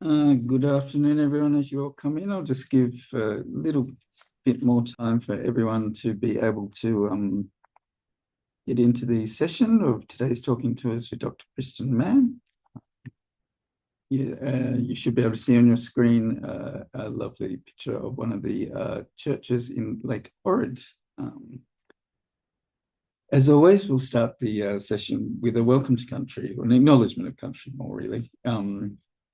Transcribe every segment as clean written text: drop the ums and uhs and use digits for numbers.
Good afternoon, everyone. As you all come in, I'll just give a little bit more time for everyone to be able to get into the session of today's talking to us with Dr. Kristen Mann. You should be able to see on your screen a lovely picture of one of the churches in Lake Ohrid. As always, we'll start the session with a welcome to country, or an acknowledgement of country more really.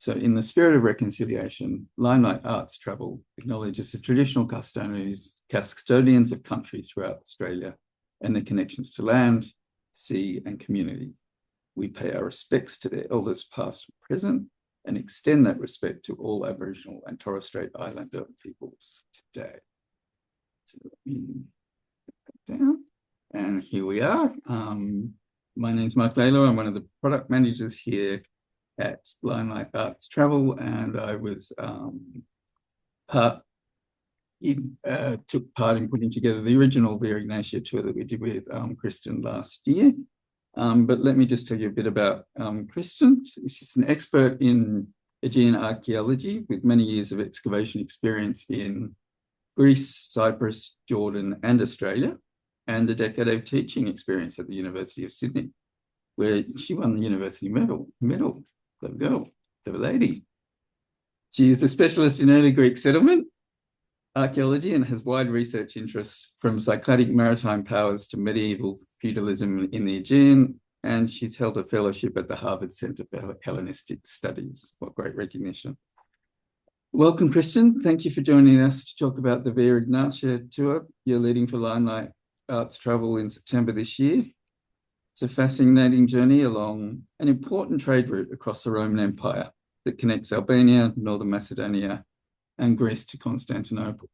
So in the spirit of reconciliation, Limelight Arts Travel acknowledges the traditional custodians of country throughout Australia and their connections to land, sea and community. We pay our respects to their elders past and present and extend that respect to all Aboriginal and Torres Strait Islander peoples today. So let me put that down. And here we are. My name is Mark Layla. I'm one of the product managers here at Limelight Arts Travel, and I was took part in putting together the original Via Egnatia tour that we did with Kristen last year. But let me just tell you a bit about Kristen. She's an expert in Aegean archaeology with many years of excavation experience in Greece, Cyprus, Jordan, and Australia, and a decade of teaching experience at the University of Sydney, where she won the university medal. The girl, the lady. She is a specialist in early Greek settlement archaeology and has wide research interests from Cycladic maritime powers to medieval feudalism in the Aegean, and she's held a fellowship at the Harvard Center for Hellenistic Studies. What great recognition. Welcome, Kristen. Thank you for joining us to talk about the Via Egnatia tour you're leading for Limelight Arts Travel in September this year. It's a fascinating journey along an important trade route across the Roman Empire that connects Albania, northern Macedonia, and Greece to Constantinople.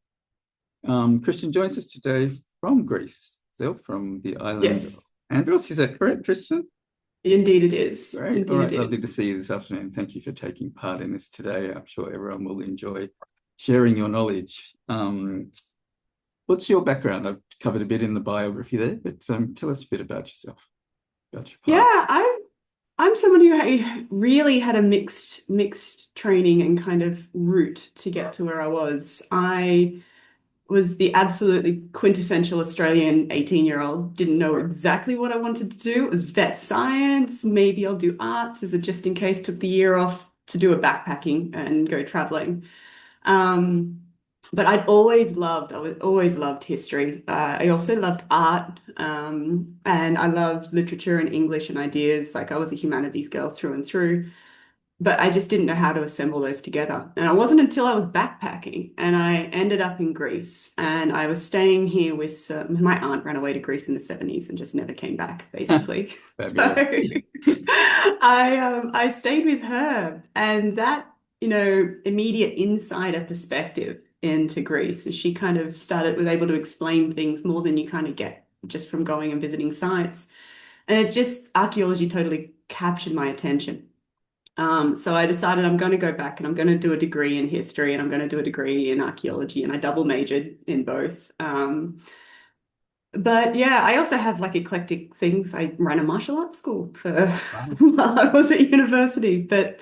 Kristen joins us today from Greece, so from the island of Andros. Is that correct, Kristen? Indeed it is. Great. Indeed all right, lovely to see you this afternoon. Thank you for taking part in this today. I'm sure everyone will enjoy sharing your knowledge. What's your background? I've covered a bit in the biography there, but tell us a bit about yourself. I'm someone who really had a mixed training and kind of route to get to where I was. I was the absolutely quintessential Australian 18-year-old, didn't know exactly what I wanted to do. It was vet science, maybe I'll do arts as a just in case, took the year off to do a backpacking and go traveling. But I always loved history. I also loved art, and I loved literature and English and ideas. Like I was a humanities girl through and through, but I just didn't know how to assemble those together. And it wasn't until I was backpacking and I ended up in Greece and I was staying here with my aunt ran away to Greece in the 70s and just never came back, basically. So I stayed with her, and that, immediate insider perspective into Greece. And she kind of was able to explain things more than you kind of get just from going and visiting sites. And archaeology totally captured my attention. So I decided I'm going to go back and I'm going to do a degree in history and I'm going to do a degree in archaeology, and I double majored in both. But yeah, I also have like eclectic things. I ran a martial arts school while I was at university, but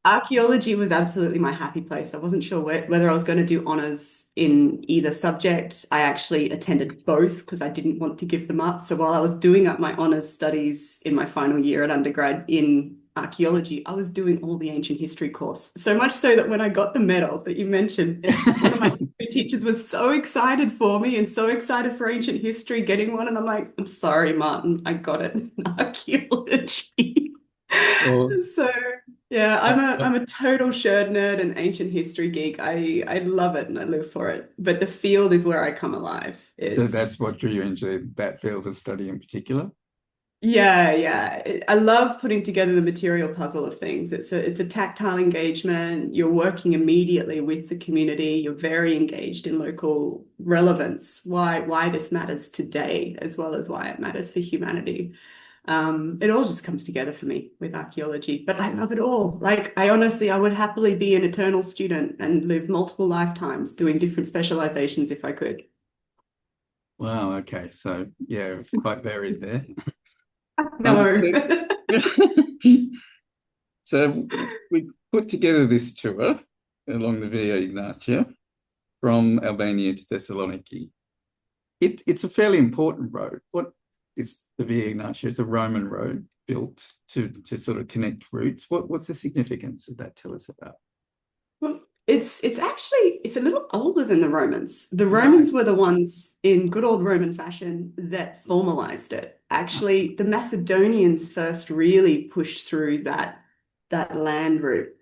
archaeology was absolutely my happy place. I wasn't sure whether I was going to do honors in either subject. I actually attended both because I didn't want to give them up. So while I was doing up my honors studies in my final year at undergrad in archaeology, I was doing all the ancient history course. So much so that when I got the medal that you mentioned, one of my history teachers was so excited for me and so excited for ancient history getting one. And I'm like, I'm sorry, Martin, I got it in archaeology. So yeah, I'm a total sherd nerd and ancient history geek. I love it and I live for it. But the field is where I come alive. So that's what drew you into that field of study in particular? Yeah. I love putting together the material puzzle of things. It's a tactile engagement. You're working immediately with the community. You're very engaged in local relevance, why this matters today, as well as why it matters for humanity. It all just comes together for me with archaeology, but I love it all. Like I would happily be an eternal student and live multiple lifetimes doing different specializations if I could. Wow, okay. So yeah, quite varied there. No. So we put together this tour along the Via Egnatia from Albania to Thessaloniki. It's a fairly important road. What is the Via Egnatia? It's a Roman road built to sort of connect routes. What's the significance of that? Tell us about. Well, it's actually it's a little older than the Romans. The Romans were the ones in good old Roman fashion that formalized it. Actually, the Macedonians first really pushed through that land route.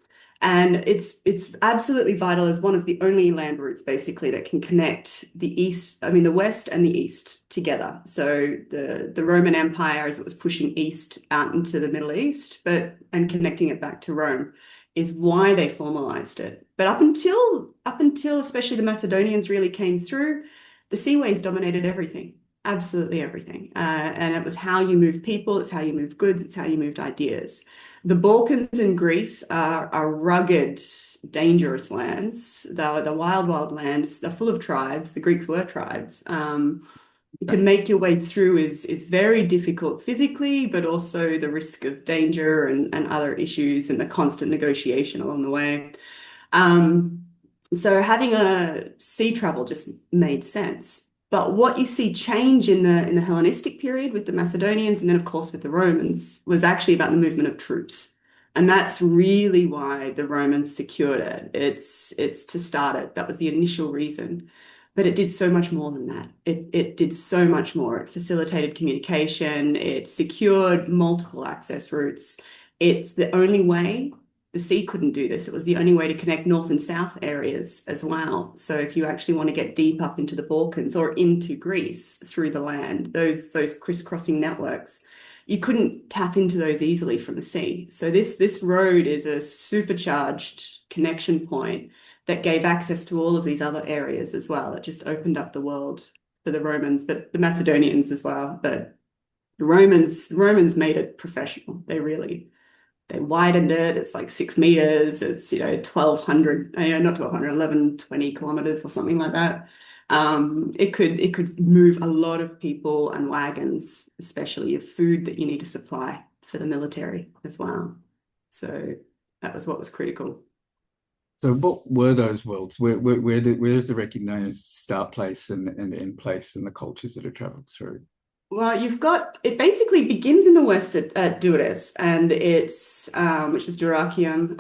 And it's absolutely vital as one of the only land routes basically that can connect the west and the east together. So the Roman Empire, as it was pushing east out into the Middle East, and connecting it back to Rome, is why they formalized it. But up until especially the Macedonians really came through, the seaways dominated everything, absolutely everything. And it was how you move people, it's how you move goods, it's how you moved ideas. The Balkans and Greece are rugged, dangerous lands. The wild, wild lands. They're full of tribes. The Greeks were tribes. To make your way through is very difficult physically, but also the risk of danger and other issues and the constant negotiation along the way. So having a sea travel just made sense. But what you see change in the Hellenistic period with the Macedonians and then of course with the Romans was actually about the movement of troops. And that's really why the Romans secured it. It's to start it. That was the initial reason. But it did so much more than that. It did so much more. It facilitated communication. It secured multiple access routes. It's the only way. The sea couldn't do this. It was the only way to connect north and south areas as well. So if you actually want to get deep up into the Balkans or into Greece through the land, those crisscrossing networks, you couldn't tap into those easily from the sea. So this road is a supercharged connection point that gave access to all of these other areas as well. It just opened up the world for the Romans, but the Macedonians as well. But the Romans made it professional. They widened it. It's like 6 meters. It's 1,200, not 1,200, 1120 kilometers or something like that. It could move a lot of people and wagons, especially of food that you need to supply for the military as well. So that was what was critical. So what were those worlds? Where does the recognized start place and end place and the cultures that are traveled through? Well, it basically begins in the west at Dures, and it's which was Dyrrachium,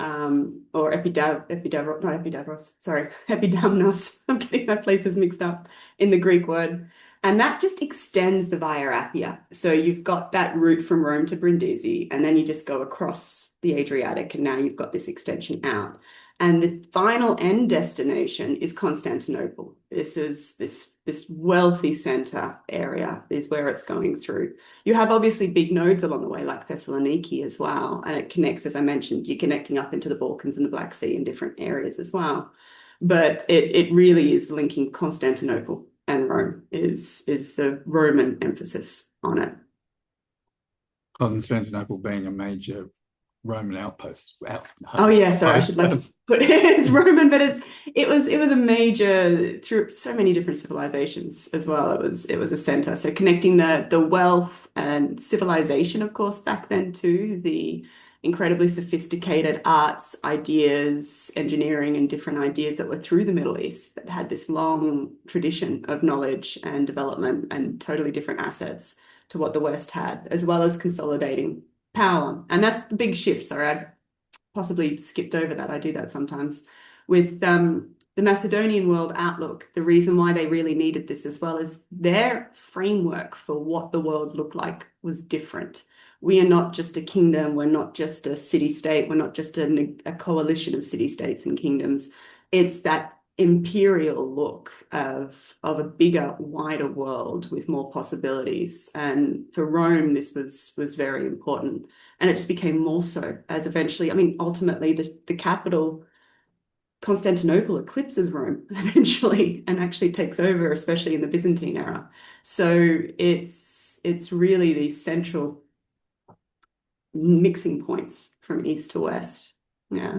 or not Epidavros, sorry, Epidamnos. I'm getting my places mixed up in the Greek word. And that just extends the Via Appia. So you've got that route from Rome to Brindisi, and then you just go across the Adriatic, and now you've got this extension out. And the final end destination is Constantinople. This is this wealthy center area is where it's going through. You have obviously big nodes along the way, like Thessaloniki as well. And it connects, as I mentioned, you're connecting up into the Balkans and the Black Sea in different areas as well. But it really is linking Constantinople and Rome is the Roman emphasis on it. Constantinople being a major Roman outpost. Oh yeah, sorry, I should put it's Roman, but it was a major through so many different civilizations as well. It was a center. So connecting the wealth and civilization, of course, back then to the incredibly sophisticated arts, ideas, engineering, and different ideas that were through the Middle East that had this long tradition of knowledge and development and totally different assets to what the West had, as well as consolidating power. And that's the big shift. Sorry, I possibly skipped over that. I do that sometimes. With the Macedonian world outlook, the reason why they really needed this as well is their framework for what the world looked like was different. We are not just a kingdom. We're not just a city-state. We're not just a coalition of city-states and kingdoms. It's that imperial look of a bigger, wider world with more possibilities. And for Rome, this was very important. And it just became more so as eventually, ultimately the capital, Constantinople, eclipses Rome eventually and actually takes over, especially in the Byzantine era. So it's really these central mixing points from east to west. Yeah.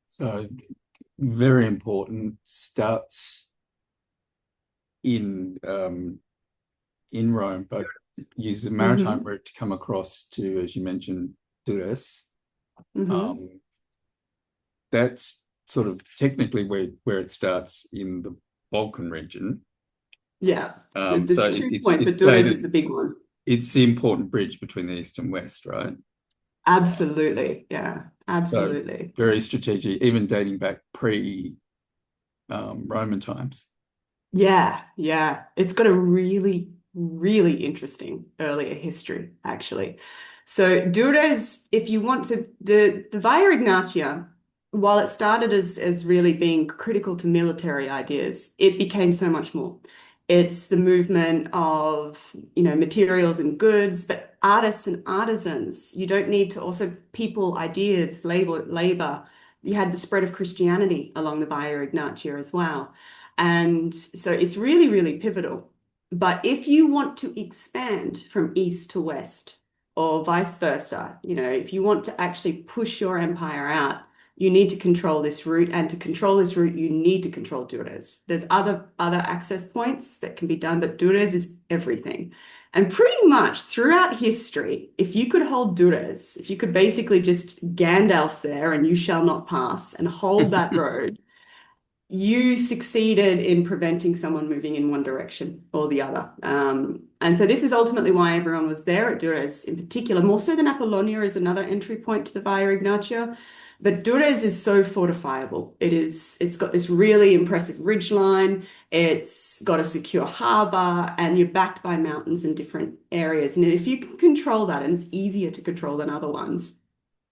So very important, starts in Rome, but uses the maritime route to come across to, as you mentioned, Dures. that's sort of technically where it starts in the Balkan region. Yeah, So there's 2 points, but it's Durrës is the big one. It's the important bridge between the east and west, right? Absolutely. Yeah, So absolutely. very strategic, even dating back pre Roman times. Yeah, yeah. It's got a really, really interesting earlier history, actually. So Durrës, if you want to, the Via Egnatia, while it started as really being critical to military ideas, it became so much more. It's the movement of, materials and goods, but artists and artisans. You don't need to also people, ideas, labor. You had the spread of Christianity along the Via Egnatia as well. And so it's really, really pivotal. But if you want to expand from east to west or vice versa, if you want to actually push your empire out, you need to control this route. And to control this route, you need to control Durrës. There's other access points that can be done, but Durrës is everything. And pretty much throughout history, if you could hold Durrës, if you could basically just Gandalf there and you shall not pass and hold that road, you succeeded in preventing someone moving in one direction or the other. And so this is ultimately why everyone was there at Durrës in particular. More so than Apollonia is another entry point to the Via Egnatia. But Durrës is so fortifiable. It's got this really impressive ridgeline. It's got a secure harbor, and you're backed by mountains in different areas. And if you can control that, and it's easier to control than other ones,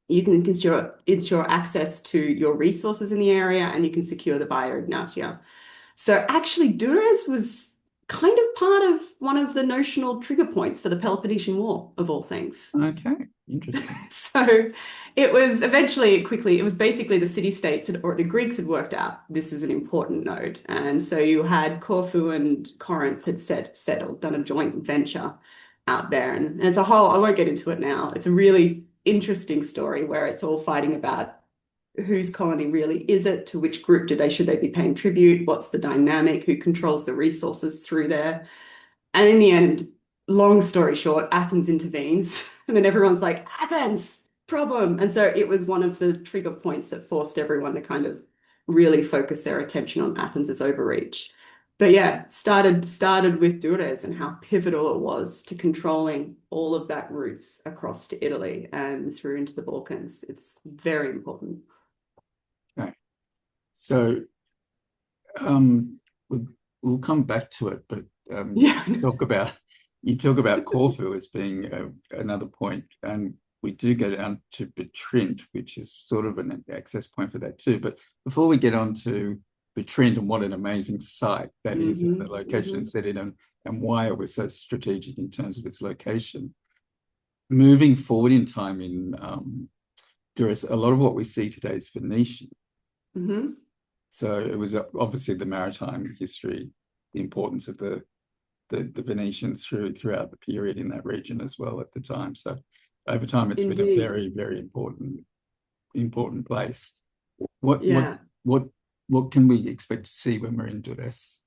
you can ensure access to your resources in the area, and you can secure the Via Egnatia. So actually, Durrës was kind of part of one of the notional trigger points for the Peloponnesian War, of all things. Okay, interesting. So it was it was basically the city-states or the Greeks had worked out this is an important node. And so you had Corfu and Corinth had settled, done a joint venture out there. And as a whole, I won't get into it now. It's a really interesting story where it's all fighting about whose colony really is it, to which group should they be paying tribute, what's the dynamic, who controls the resources through there. And in the end, long story short, Athens intervenes, and then everyone's like, Athens, problem. And so it was one of the trigger points that forced everyone to kind of really focus their attention on Athens' overreach. But yeah, started with Durrës and how pivotal it was to controlling all of that routes across to Italy and through into the Balkans. It's very important. Okay. So we'll come back to it, but Yeah. you talk about Corfu as being another point, and we do go down to Butrint, which is sort of an access point for that too. But before we get on to Butrint and what an amazing site that is, and the location it's set in, and why it was so strategic in terms of its location. Moving forward in time in Durrës, a lot of what we see today is Venetian. So it was obviously the maritime history, the importance of the Venetians throughout the period in that region as well at the time. So over time, it's been a very, very important place. What can we expect to see when we're in Durrës?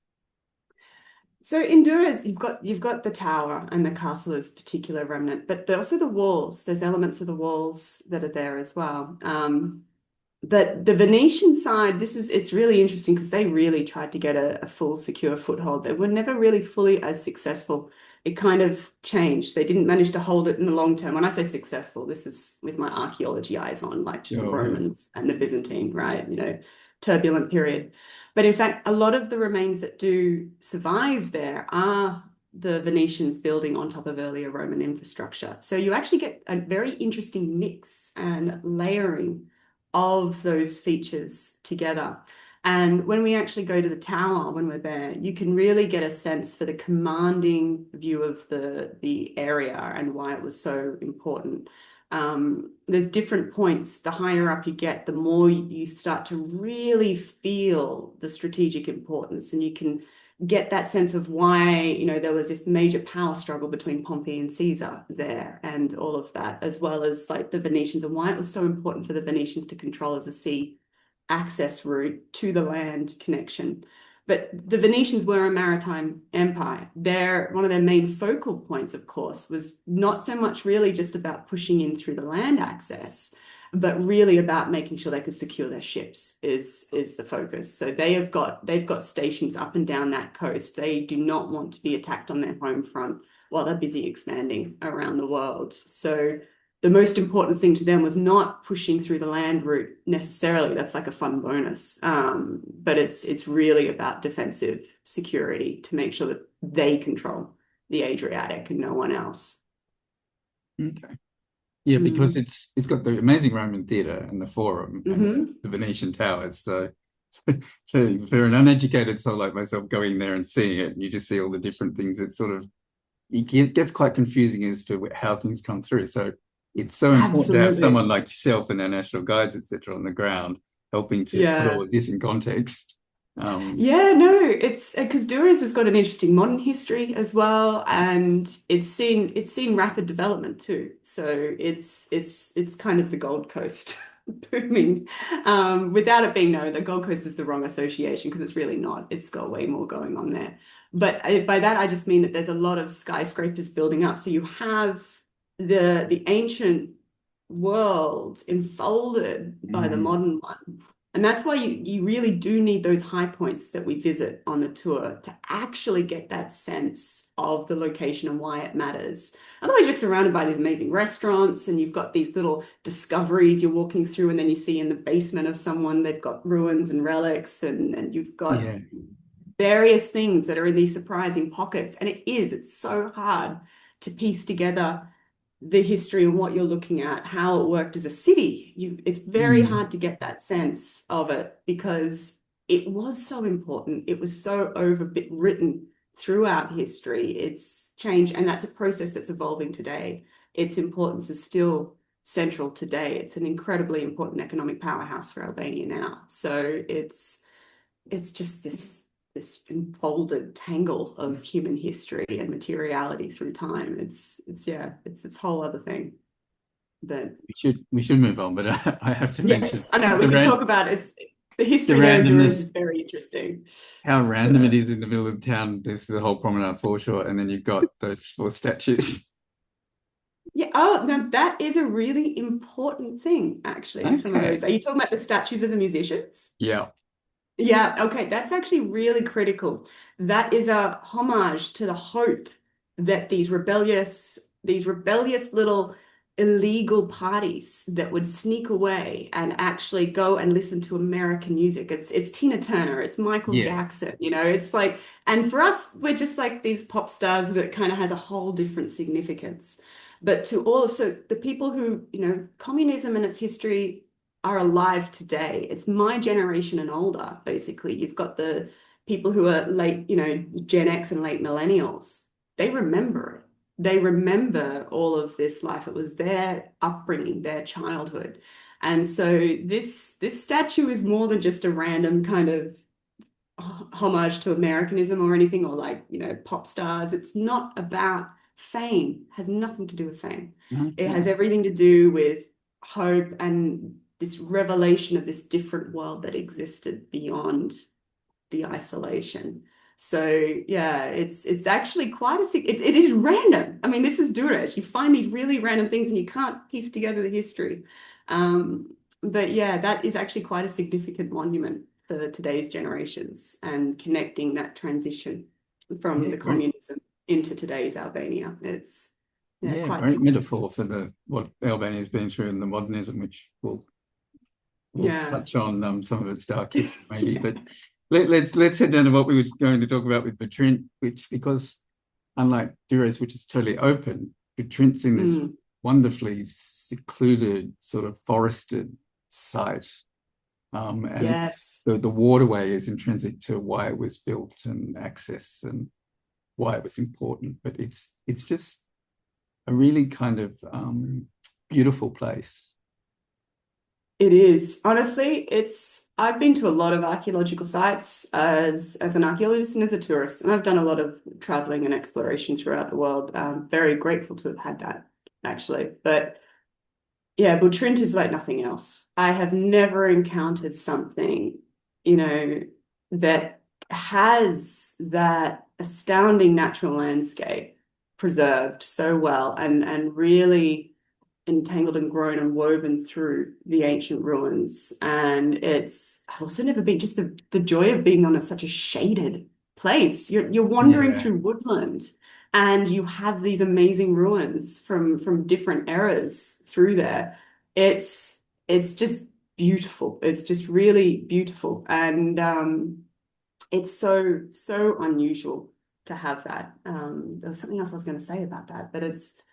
So in Durrës, you've got the tower and the castle as particular remnant, but also the walls. There's elements of the walls that are there as well. But the Venetian side, it's really interesting because they really tried to get a full secure foothold. They were never really fully as successful. It kind of changed. They didn't manage to hold it in the long term. When I say successful, this is with my archaeology eyes on, like the Romans and the Byzantine, right? Turbulent period. But in fact, a lot of the remains that do survive there are the Venetians building on top of earlier Roman infrastructure. So you actually get a very interesting mix and layering of those features together. And when we actually go to the tower, when we're there, you can really get a sense for the commanding view of the area and why it was so important. There's different points. The higher up you get, the more you start to really feel the strategic importance, and you can get that sense of why, there was this major power struggle between Pompey and Caesar there and all of that, as well as like the Venetians and why it was so important for the Venetians to control as a sea access route to the land connection. But the Venetians were a maritime empire. One of their main focal points, of course, was not so much really just about pushing in through the land access, but really about making sure they could secure their ships is the focus. So they've got stations up and down that coast. They do not want to be attacked on their home front while they're busy expanding around the world. So the most important thing to them was not pushing through the land route necessarily. That's like a fun bonus. But it's really about defensive security to make sure that they control the Adriatic and no one else. Okay. Yeah, because it's got the amazing Roman theatre and the Forum and the Venetian towers. So for an uneducated soul like myself going there and seeing it, and you just see all the different things, it's sort of, it gets quite confusing as to how things come through. So it's so important to have someone like yourself and our national guides, etc., on the ground helping to put all of this in context. Yeah, no, it's because Dures has got an interesting modern history as well, and it's seen rapid development too. So it's kind of the Gold Coast booming. Without it being known, the Gold Coast is the wrong association because it's really not. It's got way more going on there. But by that I just mean that there's a lot of skyscrapers building up. So you have the ancient world enfolded by the modern one. And that's why you really do need those high points that we visit on the tour to actually get that sense of the location and why it matters. Otherwise, you're surrounded by these amazing restaurants and you've got these little discoveries you're walking through, and then you see in the basement of someone, they've got ruins and relics, and you've got various things that are in these surprising pockets. And it's so hard to piece together the history and what you're looking at, how it worked as a city. It's very hard to get that sense of it because it was so important. It was so overwritten throughout history. It's changed, and that's a process that's evolving today. Its importance is still central today. It's an incredibly important economic powerhouse for Albania now. So it's just this enfolded tangle of human history and materiality through time. It's a whole other thing. But we should move on, but I have to mention. Yes, I know we can talk about it. The history there in Dures is very interesting. How random it is in the middle of town. This is a whole promenade foreshore, and then you've got those 4 statues. Yeah. Oh, now that is a really important thing, actually. Some of those. Are you talking about the statues of the musicians? Yeah. Yeah, okay, that's actually really critical. That is a homage to the hope that these rebellious little illegal parties that would sneak away and actually go and listen to American music. It's Tina Turner, it's Michael Jackson, it's like, and for us, we're just like these pop stars that kind of has a whole different significance. But so the people who, communism and its history are alive today. It's my generation and older, basically. You've got the people who are late, Gen X and late millennials. They remember it. They remember all of this life. It was their upbringing, their childhood. And so this statue is more than just a random kind of homage to Americanism or anything, or like, pop stars. It's not about fame. It has nothing to do with fame. It has everything to do with hope and this revelation of this different world that existed beyond the isolation. So yeah, it's actually quite it is random. I mean, this is Dures. You find these really random things and you can't piece together the history. But yeah, that is actually quite a significant monument for today's generations and connecting that transition from the communism into today's Albania. It's quite great metaphor for what Albania's been through in the modernism, which we'll touch on some of its dark history maybe. But let's head down to what we were going to talk about with Butrint, which, because unlike Dures, which is totally open, Butrint's in this wonderfully secluded, sort of forested site. And the waterway is intrinsic to why it was built and access and why it was important. But it's just a really kind of beautiful place. It is. Honestly, I've been to a lot of archaeological sites as an archaeologist and as a tourist, and I've done a lot of traveling and exploration throughout the world. I'm very grateful to have had that, actually. But yeah, Butrint is like nothing else. I have never encountered something, that has that astounding natural landscape preserved so well and really entangled and grown and woven through the ancient ruins. And I've also never been, just the joy of being on such a shaded place. You're wandering Yeah. through woodland and you have these amazing ruins from different eras through there. It's just beautiful. It's just really beautiful. And it's so unusual to have that. There was something else I was going to say about that, but it's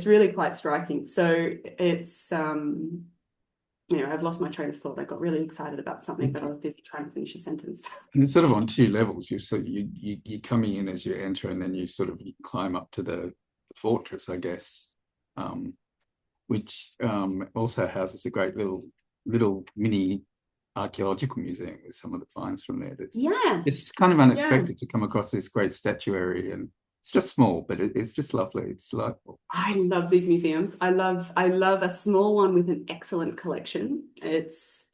really quite striking. So it's I've lost my train of thought. I got really excited about something, but I was busy trying to finish a sentence. And it's sort of on two levels. You're coming in as you enter, and then you climb up to the fortress, I guess, which also houses a great little mini archaeological museum with some of the finds from there. It's kind of unexpected to come across this great statuary, and it's just small, but it's just lovely. It's delightful. I love these museums. I love a small one with an excellent collection. It's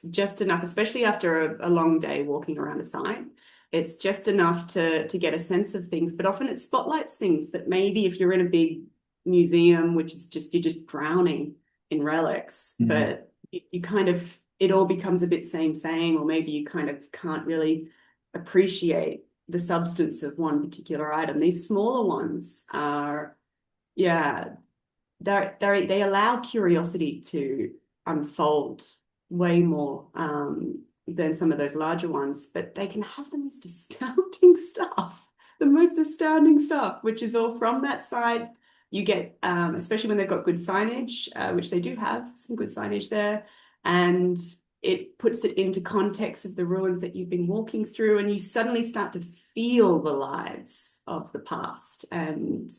just enough, especially after a long day walking around a site. It's just enough to get a sense of things, but often it spotlights things that maybe if you're in a big museum, which is you're just drowning in relics, but you kind of, it all becomes a bit same, or maybe you kind of can't really appreciate the substance of one particular item. These smaller ones are, they allow curiosity to unfold way more than some of those larger ones, but they can have the most astounding stuff, which is all from that site. You get, especially when they've got good signage, which they do have some good signage there, and it puts it into context of the ruins that you've been walking through, and you suddenly start to feel the lives of the past, and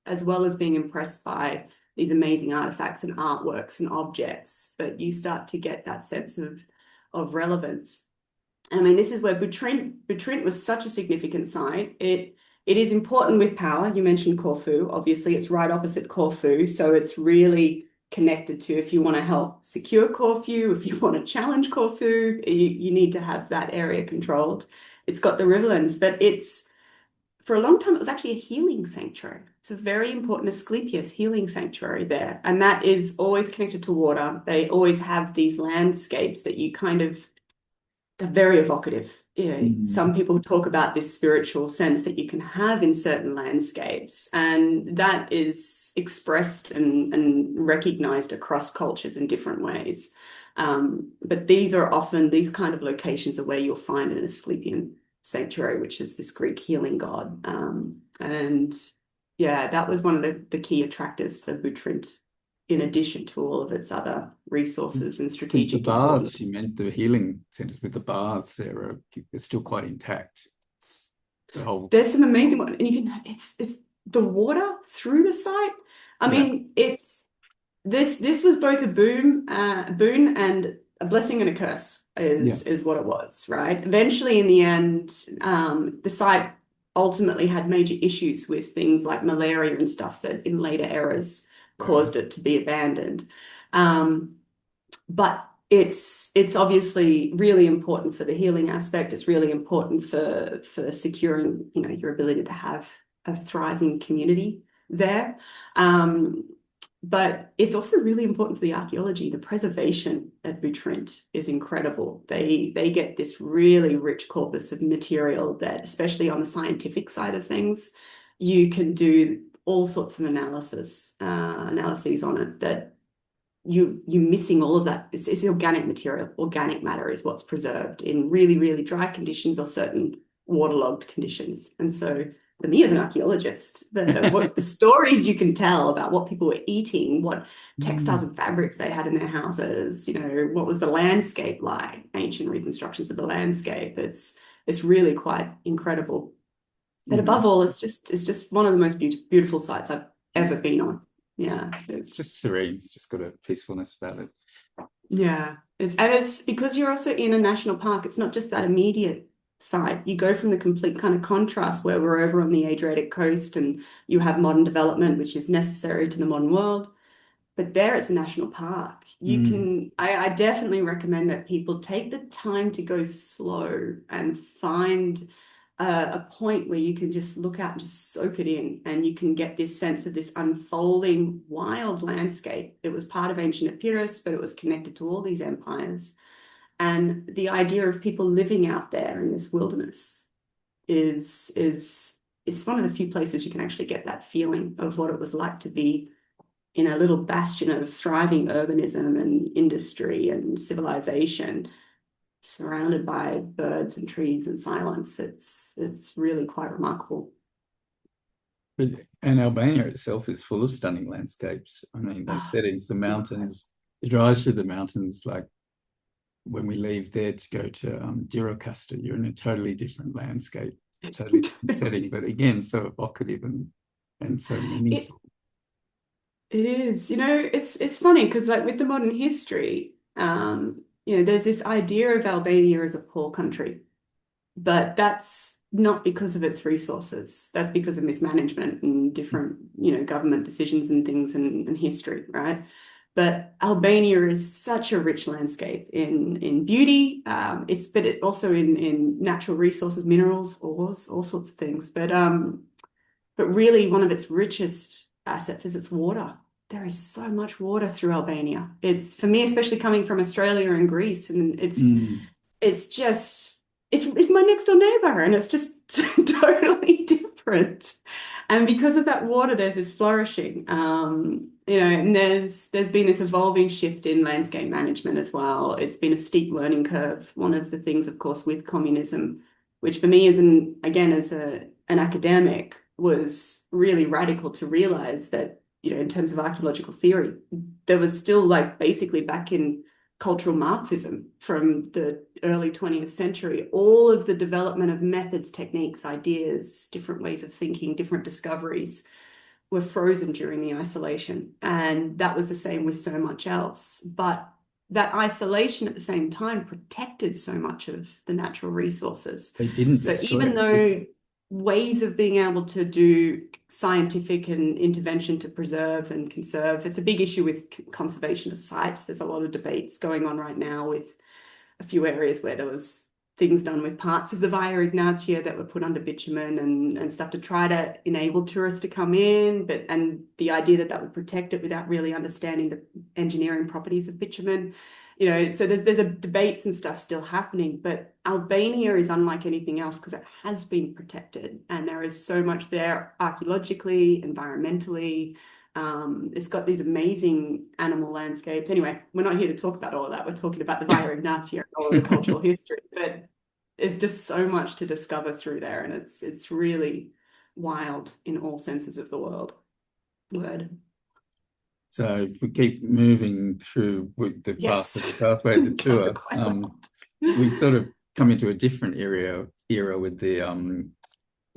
as well as being impressed by these amazing artifacts and artworks and objects, but you start to get that sense of relevance. I mean, this is where Butrint was such a significant site. It is important with power. You mentioned Corfu. Obviously, it's right opposite Corfu, so it's really connected to, if you want to help secure Corfu, if you want to challenge Corfu, you need to have that area controlled. It's got the riverlands, but for a long time, it was actually a healing sanctuary. It's a very important Asclepius healing sanctuary there. And that is always connected to water. They always have these landscapes that you kind of, they're very evocative. Some people talk about this spiritual sense that you can have in certain landscapes, and that is expressed and recognized across cultures in different ways. But these kind of locations are where you'll find an Asclepian sanctuary, which is this Greek healing god. And that was one of the key attractors for Butrint, in addition to all of its other resources and strategic importance. You meant the healing centers with the baths they're still quite intact. There's some amazing ones, and it's the water through the site. I mean, this was both a boon and a blessing and a curse is what it was, right? Eventually, in the end, the site ultimately had major issues with things like malaria and stuff that in later eras caused it to be abandoned. But it's obviously really important for the healing aspect. It's really important for securing, your ability to have a thriving community there. But it's also really important for the archaeology. The preservation at Butrint is incredible. They get this really rich corpus of material that, especially on the scientific side of things, you can do all sorts of analyses on it that you're missing all of that. It's organic material. Organic matter is what's preserved in really, really dry conditions or certain waterlogged conditions. And so for me as an archaeologist, the stories you can tell about what people were eating, what textiles and fabrics they had in their houses, what was the landscape like, ancient reconstructions of the landscape. It's really quite incredible. But above all, it's just one of the most beautiful sites I've ever been on. Yeah. It's just serene. It's just got a peacefulness about it. Yeah. It's because you're also in a national park. It's not just that immediate side. You go from the complete kind of contrast where we're over on the Adriatic coast and you have modern development, which is necessary to the modern world. But there it's a national park. I definitely recommend that people take the time to go slow and find a point where you can just look out and just soak it in, and you can get this sense of this unfolding wild landscape. It was part of ancient Epirus, but it was connected to all these empires. And the idea of people living out there in this wilderness is one of the few places you can actually get that feeling of what it was like to be in a little bastion of thriving urbanism and industry and civilization, surrounded by birds and trees and silence. It's really quite remarkable. And Albania itself is full of stunning landscapes. I mean, those settings, the mountains, the drives through the mountains, like when we leave there to go to Dirocasta, you're in a totally different landscape, totally different setting, but again, so evocative and so meaningful. It is, it's funny because like with the modern history, there's this idea of Albania as a poor country, but that's not because of its resources. That's because of mismanagement and different, government decisions and things and history, right? But Albania is such a rich landscape in beauty. But it also in natural resources, minerals, ores, all sorts of things. But really one of its richest assets is its water. There is so much water through Albania. It's, for me, especially coming from Australia and Greece, and it's my next door neighbor, and it's just totally different. And because of that water, there's this flourishing, and there's been this evolving shift in landscape management as well. It's been a steep learning curve. One of the things, of course, with communism, which for me as an academic was really radical to realize that, in terms of archaeological theory, there was still like basically back in cultural Marxism from the early 20th century, all of the development of methods, techniques, ideas, different ways of thinking, different discoveries were frozen during the isolation. And that was the same with so much else. But that isolation at the same time protected so much of the natural resources. They didn't So destroy even it. though ways of being able to do scientific and intervention to preserve and conserve, it's a big issue with conservation of sites. There's a lot of debates going on right now with a few areas where there was things done with parts of the Via Egnatia that were put under bitumen and stuff to try to enable tourists to come in, and the idea that would protect it without really understanding the engineering properties of bitumen. So there's debates and stuff still happening, but Albania is unlike anything else because it has been protected, and there is so much there archaeologically, environmentally. It's got these amazing animal landscapes. Anyway, we're not here to talk about all of that. We're talking about the Via Egnatia and all of the cultural history, but there's just so much to discover through there, and it's really wild in all senses of the word. So if we keep moving through with the path of the pathway of the tour, we sort of come into a different era with the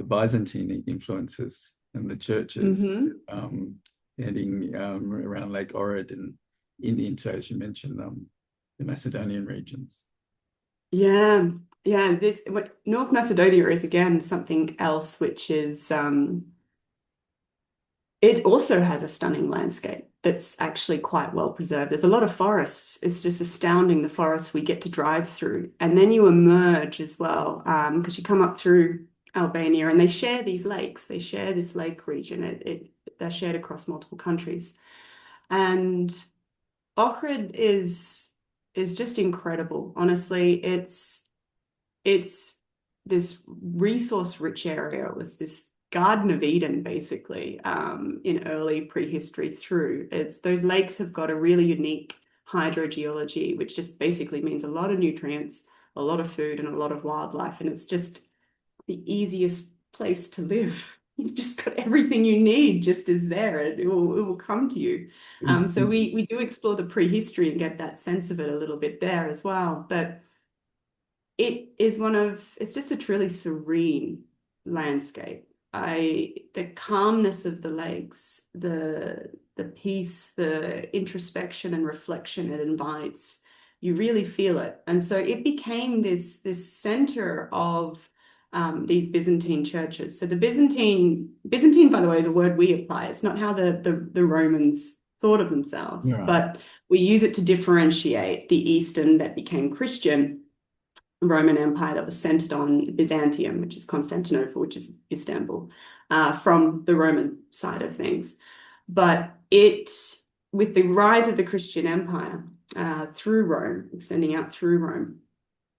Byzantine influences and the churches heading around Lake Ohrid and into, as you mentioned, the Macedonian regions. Yeah. North Macedonia is again something else, which is it also has a stunning landscape that's actually quite well preserved. There's a lot of forests. It's just astounding, the forests we get to drive through. And then you emerge as well, because you come up through Albania and they share these lakes. They share this lake region. They're shared across multiple countries. And Ohrid is just incredible. Honestly, it's this resource-rich area. It was this Garden of Eden, basically, in early prehistory through. Those lakes have got a really unique hydrogeology, which just basically means a lot of nutrients, a lot of food, and a lot of wildlife. And it's just the easiest place to live. You've just got everything you need just is there. It will come to you. So we do explore the prehistory and get that sense of it a little bit there as well. But it's just a truly serene landscape. The calmness of the lakes, the peace, the introspection and reflection it invites, you really feel it. And so it became this center of these Byzantine churches. So the Byzantine, by the way, is a word we apply. It's not how the Romans thought of themselves, Right. but we use it to differentiate the Eastern that became Christian Roman Empire that was centered on Byzantium, which is Constantinople, which is Istanbul, from the Roman side of things. But with the rise of the Christian Empire through Rome, extending out through Rome,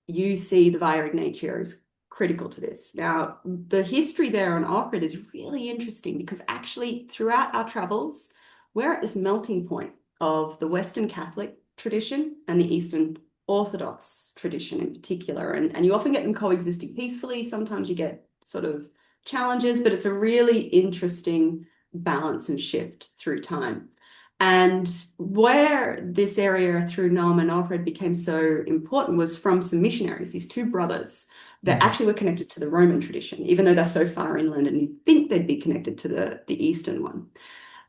you see the Via Egnatia is critical to this. Now, the history there on Ohrid is really interesting because actually throughout our travels, we're at this melting point of the Western Catholic tradition and the Eastern Orthodox tradition in particular. And you often get them coexisting peacefully. Sometimes you get sort of challenges, but it's a really interesting balance and shift through time. And where this area through Nome and Ohrid became so important was from some missionaries, these two brothers that actually were connected to the Roman tradition, even though they're so far inland and you'd think they'd be connected to the Eastern one.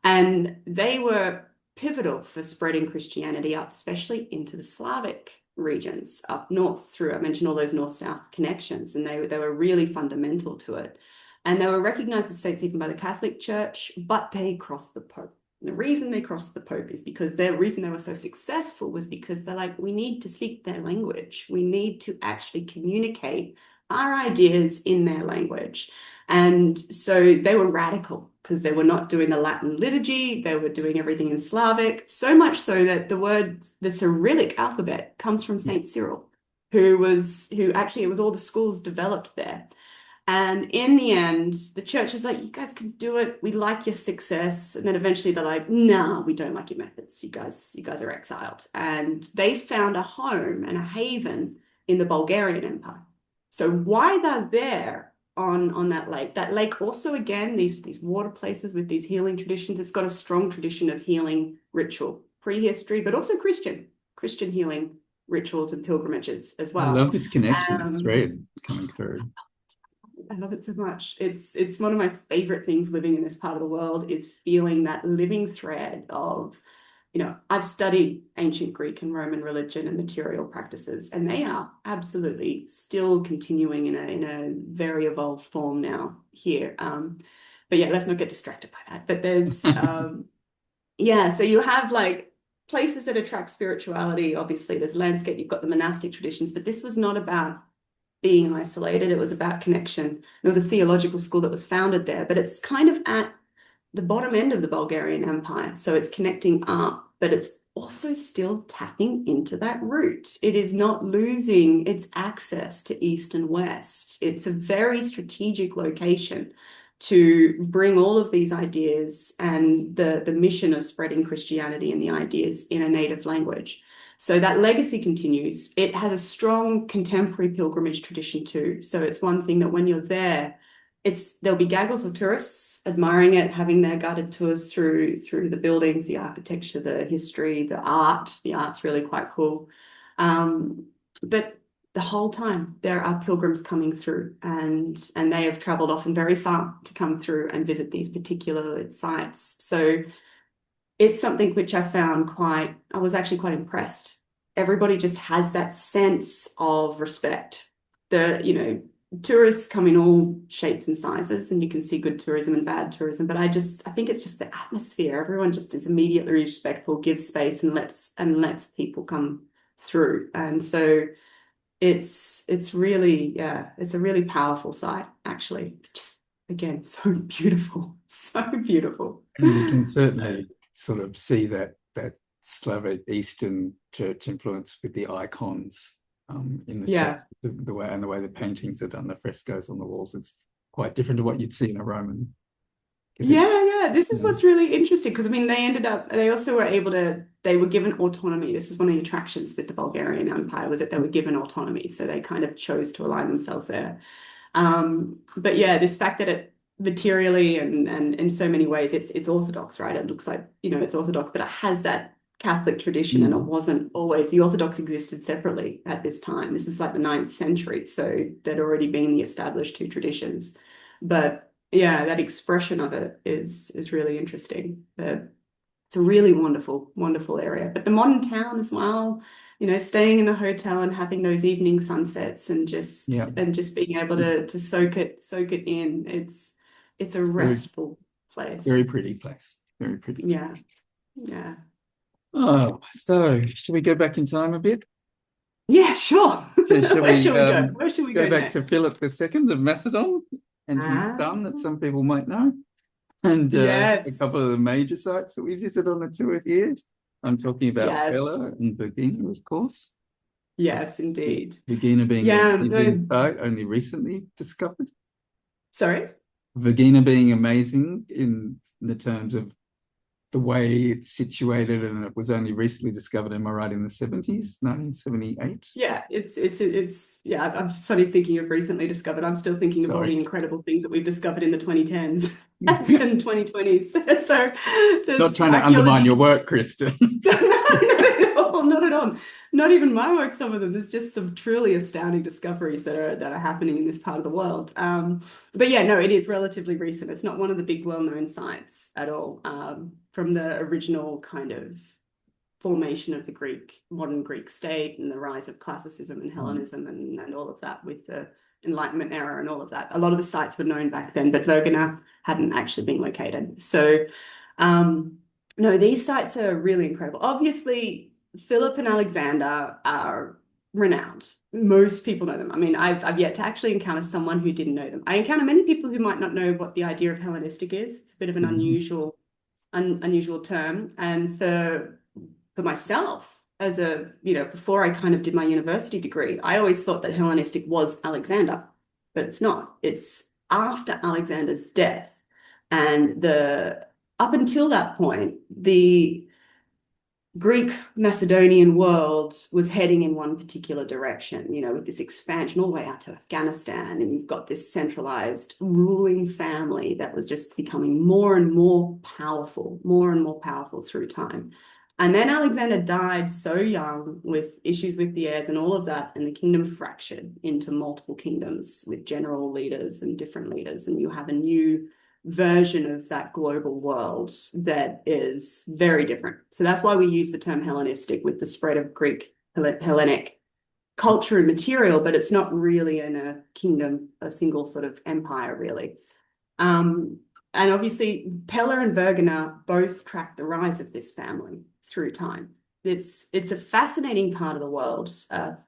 And they were pivotal for spreading Christianity up, especially into the Slavic regions up north through, I mentioned all those north-south connections, and they were really fundamental to it. And they were recognized as saints even by the Catholic Church, but they crossed the Pope. And the reason they crossed the Pope is because the reason they were so successful was because they're like, we need to speak their language. We need to actually communicate our ideas in their language. And so they were radical because they were not doing the Latin liturgy. They were doing everything in Slavic, so much so that the Cyrillic alphabet comes from Saint Cyril, who actually, it was all the schools developed there. And in the end, the church is like, you guys can do it. We like your success. And then eventually they're like, no, we don't like your methods. You guys are exiled. And they found a home and a haven in the Bulgarian Empire. So why they're there on that lake also, again, these water places with these healing traditions, it's got a strong tradition of healing ritual, prehistory, but also Christian healing rituals and pilgrimages as I well. love this connection, this thread coming through. I love it so much. It's one of my favorite things living in this part of the world is feeling that living thread of, I've studied ancient Greek and Roman religion and material practices, and they are absolutely still continuing in a very evolved form now here. But yeah, let's not get distracted by that. But there's so you have like places that attract spirituality. Obviously, there's landscape, you've got the monastic traditions, but this was not about being isolated. It was about connection. There was a theological school that was founded there, but it's kind of at the bottom end of the Bulgarian Empire. So it's connecting up, but it's also still tapping into that root. It is not losing its access to East and West. It's a very strategic location to bring all of these ideas and the mission of spreading Christianity and the ideas in a native language. So that legacy continues. It has a strong contemporary pilgrimage tradition too. So it's one thing that when you're there, there'll be gaggles of tourists admiring it, having their guided tours through the buildings, the architecture, the history, the art. The art's really quite cool. But the whole time there are pilgrims coming through, and they have traveled often very far to come through and visit these particular sites. So it's something which I was actually quite impressed. Everybody just has that sense of respect. Tourists come in all shapes and sizes, and you can see good tourism and bad tourism. But I think it's just the atmosphere. Everyone just is immediately respectful, gives space, and lets people come through. And so it's really, it's a really powerful site, actually. Just again, so beautiful, so beautiful. And you can certainly sort of see that Slavic Eastern church influence with the icons in the church, the way the paintings are done, the frescoes on the walls. It's quite different to what you'd see in a Roman. This is what's really interesting, because I mean they also were they were given autonomy. This is one of the attractions with the Bulgarian Empire, was that they were given autonomy, so they kind of chose to align themselves there. But yeah, this fact that it materially and in so many ways it's Orthodox, right? It looks like, it's Orthodox, but it has that Catholic tradition, and it wasn't always. The Orthodox existed separately at this time. This is like the 9th century, so there'd already been the established two traditions. But yeah, that expression of it is really interesting. It's a really wonderful, wonderful area. But the modern town as well, staying in the hotel and having those evening sunsets and just being able to soak it in. It's a restful place. Very pretty place. Very pretty place. Yeah. Oh, so should we go back in time a bit? Yeah, sure. So shall Where we shall we go? Where should we go go back to next? Philip II of Macedon and his Ah, son that some people might know, and a yes, couple of the major sites that we visit on the tour here. I'm talking about yes, Pella and Vergina, of course. yes, indeed. Vergina being an Yeah, amazing site only recently discovered. sorry. Vergina being amazing in the terms of the way it's situated, and it was only recently discovered, am I right, in the 70s, 1978? Yeah, it's yeah, I'm just funny thinking of recently discovered. I'm still thinking of all the Sorry. incredible things that we've discovered in the 2010s and 2020s. So Not there's trying to undermine your archaeology. work, Kristen. Not at all, not at all. Not even my work, some of them. There's just some truly astounding discoveries that are happening in this part of the world. But yeah, no, it is relatively recent. It's not one of the big well-known sites at all. From the original kind of formation of the modern Greek state and the rise of classicism and Hellenism and all of that with the Enlightenment era and all of that. A lot of the sites were known back then, but Vergina hadn't actually been located. So no, these sites are really incredible. Obviously, Philip and Alexander are renowned. Most people know them. I mean, I've yet to actually encounter someone who didn't know them. I encounter many people who might not know what the idea of Hellenistic is. It's a bit of an unusual term. And for myself, as a, before I kind of did my university degree, I always thought that Hellenistic was Alexander, but it's not. It's after Alexander's death. And up until that point, the Greek Macedonian world was heading in one particular direction, with this expansion all the way out to Afghanistan. And you've got this centralized ruling family that was just becoming more and more powerful through time. And then Alexander died so young with issues with the heirs and all of that, and the kingdom fractured into multiple kingdoms with general leaders and different leaders. And you have a new version of that global world that is very different. So that's why we use the term Hellenistic with the spread of Greek Hellenic culture and material, but it's not really in a kingdom, a single sort of empire, really. And obviously, Pella and Vergina both track the rise of this family through time. It's a fascinating part of the world,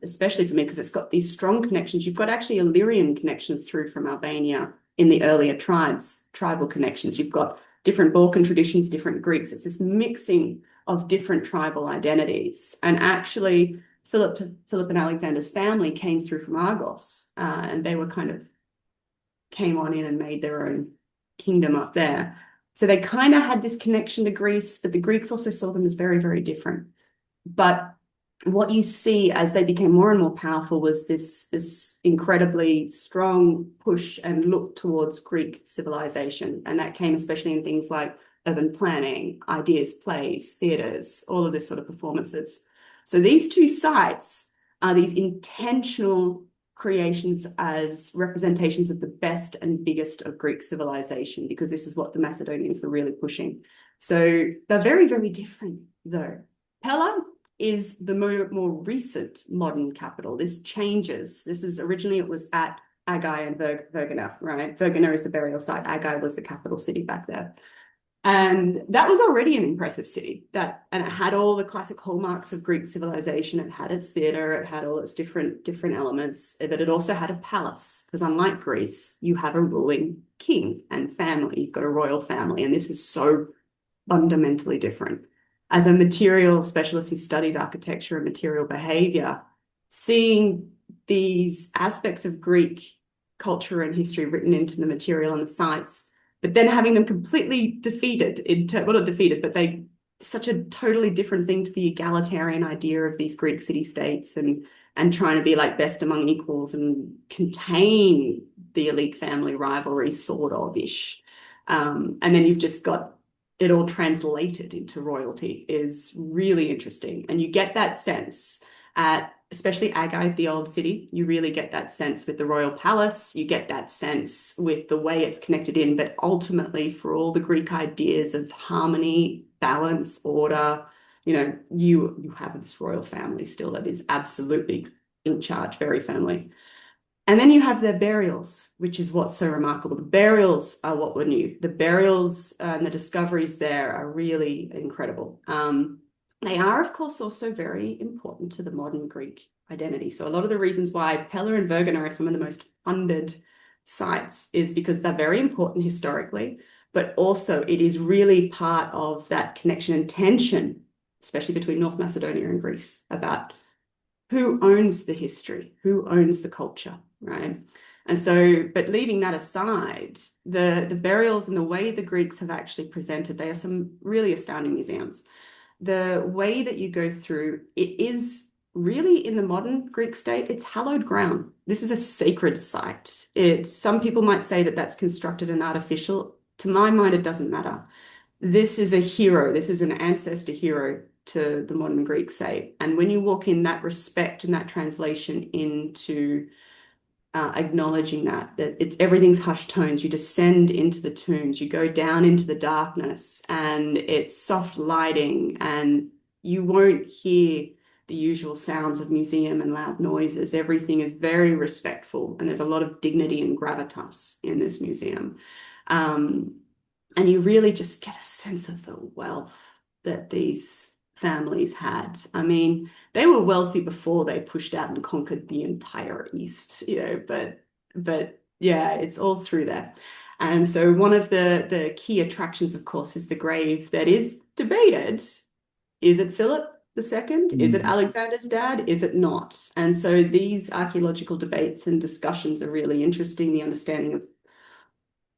especially for me, because it's got these strong connections. You've got actually Illyrian connections through from Albania in the earlier tribal connections. You've got different Balkan traditions, different Greeks. It's this mixing of different tribal identities. And actually, Philip and Alexander's family came through from Argos, and they were kind of came on in and made their own kingdom up there. So they kind of had this connection to Greece, but the Greeks also saw them as very, very different. But what you see as they became more and more powerful was this incredibly strong push and look towards Greek civilization. And that came especially in things like urban planning, ideas, plays, theaters, all of this sort of performances. So these two sites are these intentional creations as representations of the best and biggest of Greek civilization, because this is what the Macedonians were really pushing. So they're very, very different, though. Pella is the more recent modern capital. This changes. This is originally, it was at Agai and Vergina, right? Vergina is the burial site. Agai was the capital city back there. And that was already an impressive city, and it had all the classic hallmarks of Greek civilization. It had its theater, it had all its different elements, but it also had a palace, because unlike Greece, you have a ruling king and family. You've got a royal family, and this is so fundamentally different. As a material specialist who studies architecture and material behavior, seeing these aspects of Greek culture and history written into the material and the sites, but then having them completely defeated, well, not defeated, but they such a totally different thing to the egalitarian idea of these Greek city-states, and trying to be like best among equals and contain the elite family rivalry, sort of ish. And then you've just got it all translated into royalty is really interesting. And you get that sense at especially Agai, the old city. You really get that sense with the royal palace. You get that sense with the way it's connected in, but ultimately for all the Greek ideas of harmony, balance, order, you have this royal family still that is absolutely in charge very firmly. And then you have their burials, which is what's so remarkable. The burials are what were new. The burials and the discoveries there are really incredible. They are, of course, also very important to the modern Greek identity. So a lot of the reasons why Pella and Vergina are some of the most funded sites is because they're very important historically, but also it is really part of that connection and tension, especially between North Macedonia and Greece, about who owns the history, who owns the culture, right? And so, but leaving that aside, the burials and the way the Greeks have actually presented, they are some really astounding museums. The way that you go through, it is really in the modern Greek state, it's hallowed ground. This is a sacred site. Some people might say that that's constructed and artificial. To my mind, it doesn't matter. This is a hero. This is an ancestor hero to the modern Greek state. And when you walk in, that respect and that translation into acknowledging that it's everything's hushed tones. You descend into the tombs, you go down into the darkness, and it's soft lighting, and you won't hear the usual sounds of museum and loud noises. Everything is very respectful, and there's a lot of dignity and gravitas in this museum. And you really just get a sense of the wealth that these families had. I mean, they were wealthy before they pushed out and conquered the entire East, but yeah, it's all through there. And so one of the key attractions, of course, is the grave that is debated. Is it Philip II? Is it Alexander's dad? Is it not? And so these archaeological debates and discussions are really interesting, the understanding of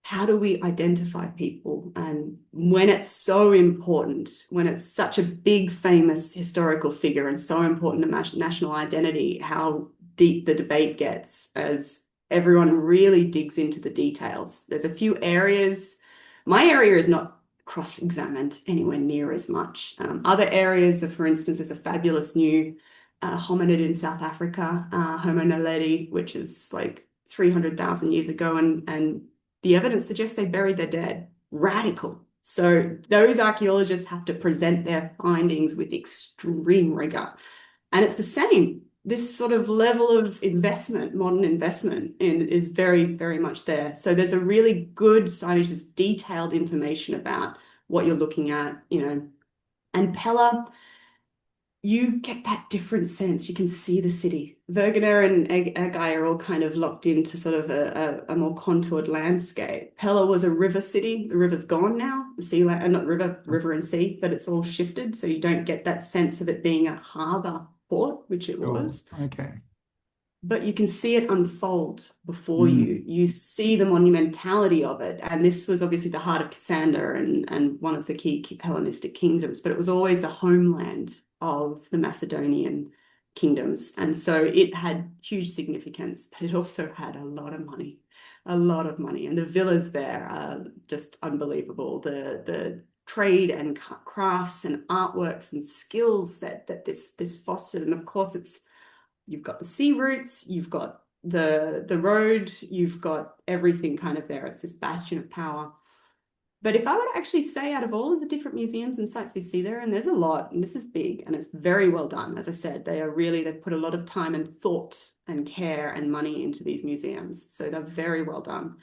how do we identify people? And when it's so important, when it's such a big, famous historical figure and so important to national identity, how deep the debate gets as everyone really digs into the details. There's a few areas. My area is not cross-examined anywhere near as much. Other areas, for instance, there's a fabulous new hominid in South Africa, Homo naledi, which is like 300,000 years ago, and the evidence suggests they buried their dead. Radical. So those archaeologists have to present their findings with extreme rigor. And it's the same. This sort of level of investment, modern investment, is very, very much there. So there's a really good scientist, detailed information about what you're looking at, And Pella, you get that different sense. You can see the city. Vergina and Egnatia are all kind of locked into sort of a more contoured landscape. Pella was a river city. The river's gone now. The sea, not river and sea, but it's all shifted. So you don't get that sense of it being a harbour port, which it was. Okay. But you can see it unfold before you. You see the monumentality of it. And this was obviously the heart of Cassander and one of the key Hellenistic kingdoms, but it was always the homeland of the Macedonian kingdoms. And so it had huge significance, but it also had a lot of money. And the villas there are just unbelievable. The trade and crafts and artworks and skills that this fostered. And of course, you've got the sea routes, you've got the road, you've got everything kind of there. It's this bastion of power. But if I were to actually say out of all of the different museums and sites we see there, and there's a lot, and this is big and it's very well done. As I said, they've put a lot of time and thought and care and money into these museums. So they're very well done.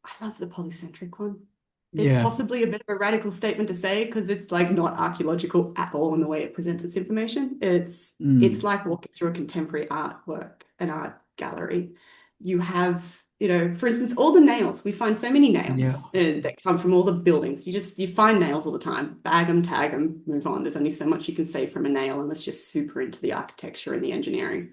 I love the polycentric one. It's possibly a bit of a radical statement to say because it's like not archaeological at all in the way it presents its information. It's like walking through a contemporary artwork, an art gallery. You have, for instance, all the nails. We find so many nails that come from all the buildings. You find nails all the time. Bag them, tag them, move on. There's only so much you can say from a nail unless you're super into the architecture and the engineering.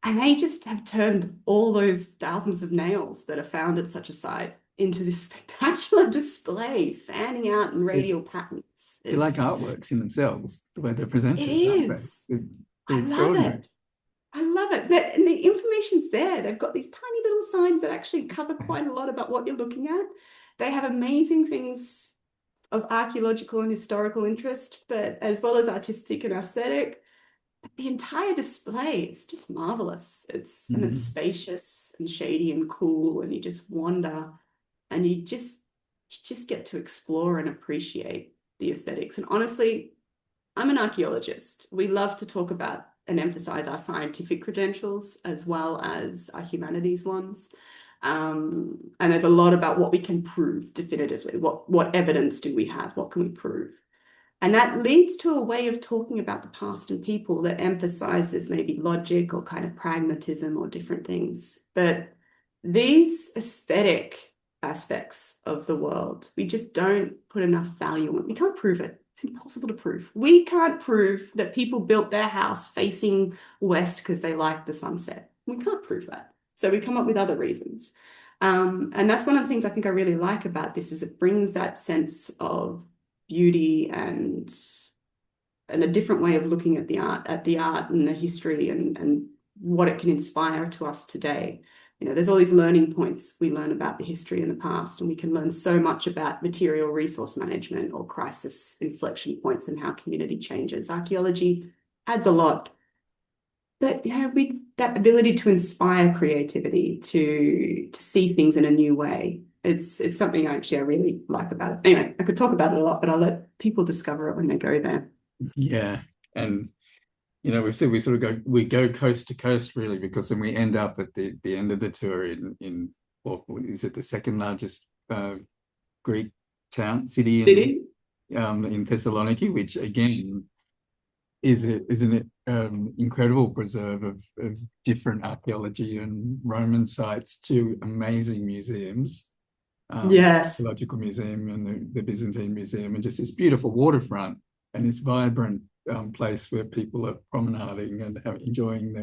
And they just have turned all those thousands of nails that are found at such a site into this spectacular display, fanning out in radial patterns. They're like artworks in themselves, the way they're presented. It is. I love it. And the information's there. They've got these tiny little signs that actually cover quite a lot about what you're looking at. They have amazing things of archaeological and historical interest, but as well as artistic and aesthetic. But the entire display is just marvelous. And it's spacious and shady and cool, and you just wander. And you just get to explore and appreciate the aesthetics. And honestly, I'm an archaeologist. We love to talk about and emphasize our scientific credentials as well as our humanities ones. And there's a lot about what we can prove definitively. What evidence do we have? What can we prove? And that leads to a way of talking about the past and people that emphasizes maybe logic or kind of pragmatism or different things. But these aesthetic aspects of the world, we just don't put enough value on. We can't prove it. It's impossible to prove. We can't prove that people built their house facing west because they liked the sunset. We can't prove that. So we come up with other reasons. And that's one of the things I think I really like about this is it brings that sense of beauty and a different way of looking at the art and the history and what it can inspire to us today. You know, there's all these learning points we learn about the history in the past, and we can learn so much about material resource management or crisis inflection points and how community changes. Archaeology adds a lot. But you know, that ability to inspire creativity, to see things in a new way, it's something I really like about it. Anyway, I could talk about it a lot, but I'll let people discover it when they go there. Yeah, and you know, we've said we go coast to coast really, because then we end up at the end of the tour in what is it, the second largest Greek city in Thessaloniki, which again is an incredible preserve of different archaeology and Roman sites to amazing museums. Yes. Archaeological Museum and the Byzantine Museum, and just this beautiful waterfront and this vibrant place where people are promenading and enjoying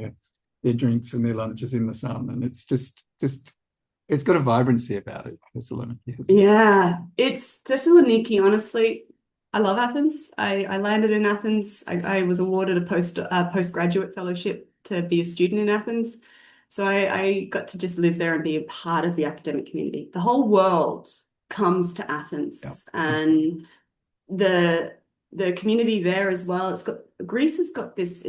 their drinks and their lunches in the sun. And it's just it's got a vibrancy about it, Thessaloniki. Yeah, it's Thessaloniki, honestly. I love Athens. I landed in Athens. I was awarded a postgraduate fellowship to be a student in Athens. So I got to just live there and be a part of the academic community. The whole world comes to Athens, and the community there as well. Greece has got this.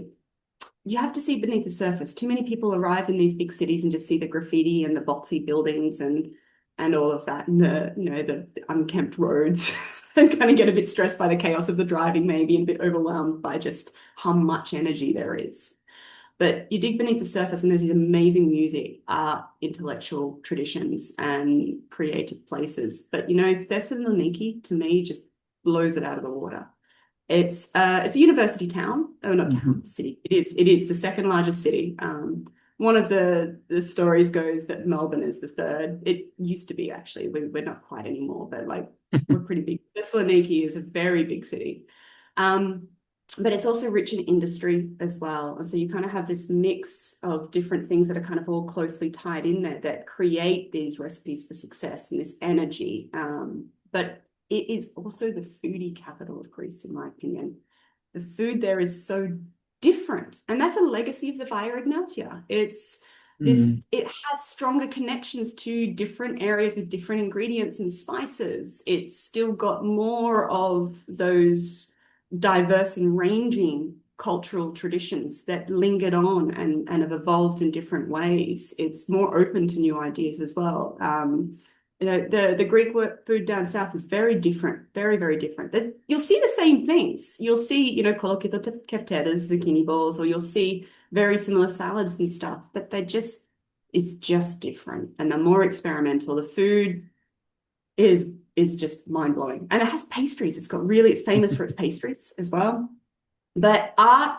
You have to see beneath the surface. Too many people arrive in these big cities and just see the graffiti and the boxy buildings and all of that, and the unkempt roads, and kind of get a bit stressed by the chaos of the driving, maybe, and a bit overwhelmed by just how much energy there is. But you dig beneath the surface and there's these amazing music, art, intellectual traditions, and creative places. But, you know, Thessaloniki, to me, just blows it out of the water. It's a university town. Oh, not town, city. It is the second largest city. One of the stories goes that Melbourne is the third. It used to be, actually. We're not quite anymore, but like we're pretty big. Thessaloniki is a very big city. But it's also rich in industry as well. And so you kind of have this mix of different things that are kind of all closely tied in there that create these recipes for success and this energy. But it is also the foodie capital of Greece, in my opinion. The food there is so different. And that's a legacy of the Via Egnatia. It has stronger connections to different areas with different ingredients and spices. It's still got more of those diverse and ranging cultural traditions that lingered on and have evolved in different ways. It's more open to new ideas as well. You know, the Greek food down south is very different, very, very different. You'll see the same things. You'll see, you know, kolokito keftedes, zucchini balls, or you'll see very similar salads and stuff, but it's just different. And they're more experimental. The food is just mind-blowing. And it has pastries. It's famous for its pastries as well. But art,